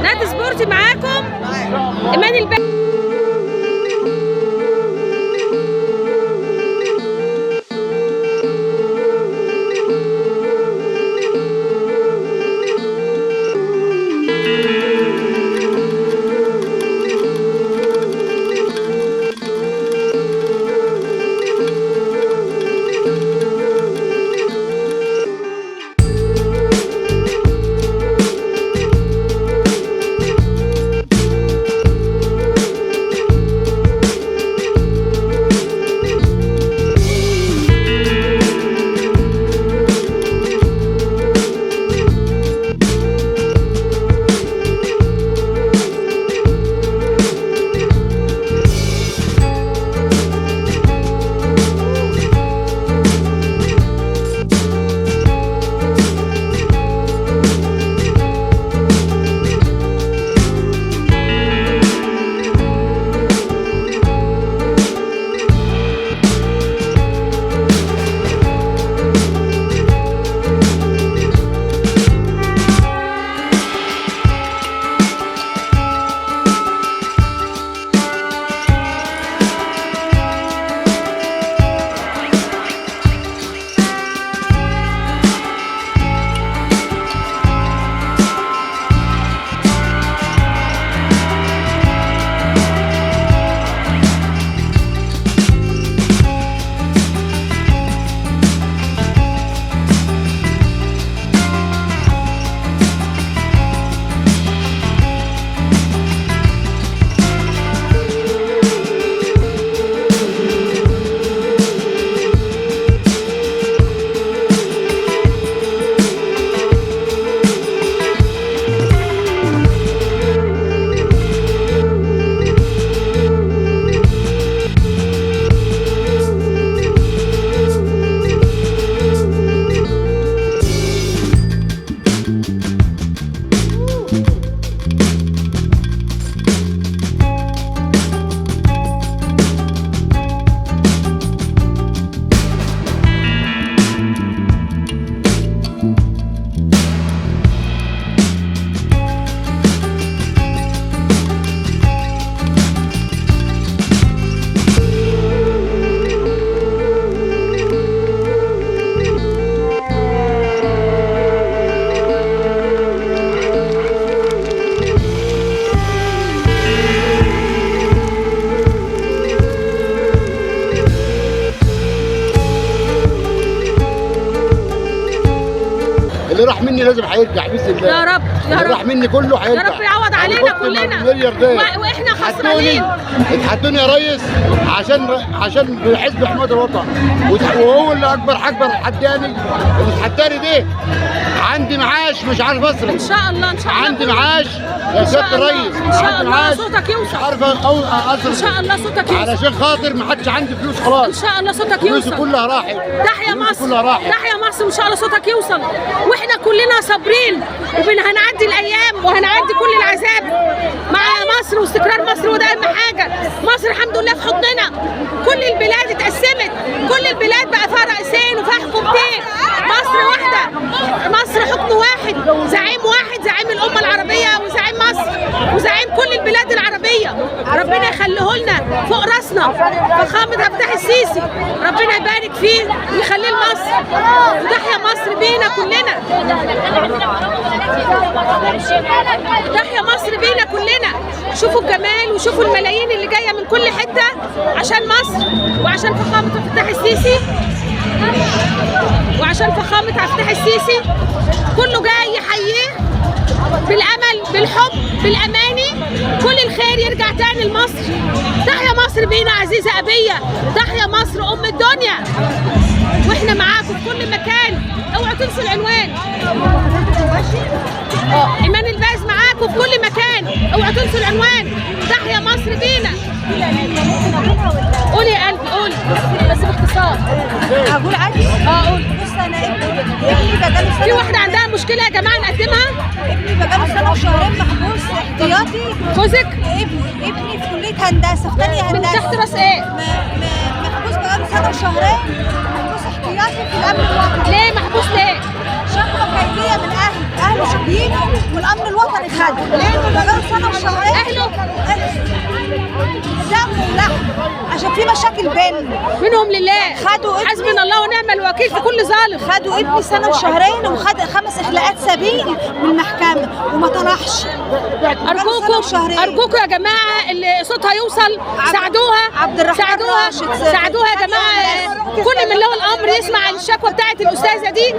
نادي سبورتي معاكم ايمان الباز. اللي راح مني لازم هيرجع باذن الله يا رب يا رب. اللي راح مني كله هيرجع يا رب يعوض علينا كلنا واحنا خسرانين. اتحدوني يا ريس عشان حزب حمايه الوطن، وهو اللي اكبر حداني. الحداني دي عندي معاش مش عارف اصرف. ان شاء الله ان شاء الله عندي معاش يا سياده الريس، ان شاء الله صوتك يوصل. مش عارف اصرف ان شاء الله صوتك يوصل علشان خاطر ما حدش عندي فلوس خلاص. ان شاء الله صوتك يوصل. فلوسي كلها راحت. تحيا مصر كلها راحت. تحيا مصر وان شاء الله صوتك يوصل. واحنا كلنا صابرين هنعدي الايام وهنعدي كل العذاب مع مصر واستقرار مصر، وده اهم حاجه. مصر الحمد لله في حضننا. كل البلاد اتقسمت، كل البلاد بقى فيها رئيسين وفيها حكومتين. مصر واحده، مصر حكم واحد، زعيم واحد، زعيم الامه العربيه وزعيم مصر وزعيم كل البلاد العربيه. ربنا يخليه لنا فوق راسنا فخامه عبد الفتاح السيسي، ربنا يبارك فيه ويخليه لمصر وتحيا مصر بينا كلنا. تحيا مصر بينا كلنا. شوفوا الجمال وشوفوا الملايين اللي جايه من كل حته عشان مصر وعشان فخامه عبد الفتاح السيسي وعشان فخامه عبد الفتاح السيسي. كله جاي يحييه بالامل بالحب بالاماني. كل الخير يرجع تاني لمصر. تحيا مصر بينا عزيزه ابيه. تحيا مصر ام الدنيا. واحنا معاكم في كل مكان. اوعوا تنسوا العنوان. ايمان الباز معاكم في كل مكان. اوعوا تنسوا العنوان. تحيا مصر بينا. قولي يا قلبي قولي بس باختصار. اقول عادي؟ قولي. بص انا ابني بقاله سنه. في واحده عندها مشكله يا جماعه نقدمها. ابني بقاله سنه وشهرين محبوس احتياطي. جوزك؟ ابني في كليه هندسه في ثانيه هندسه. من تحت راس ايه؟ محبوس بقاله سنه وشهرين. محبوس احتياطي في الامن الوطني. ليه محبوس ليه؟ شكوى كيديه من اهله. اهله شايلينه والامن الوطني خده لانه بقاله سنه وشهرين اهله دم ولحم عشان في مشاكل بيننا. منهم لله، خدوا ابني. حسبنا الله ونعم الوكيل في كل ظالم. خدوا ابني سنه وشهرين وخد 5 اخلاءات سبيل من المحكمه وما طلعش. ارجوكم يا جماعه اللي صوتها يوصل ساعدوها، عبد الرحمن ساعدوها راشد ساعدوها يا جماعه، كل من له الامر يسمع الشكوى بتاعت الاستاذه دي.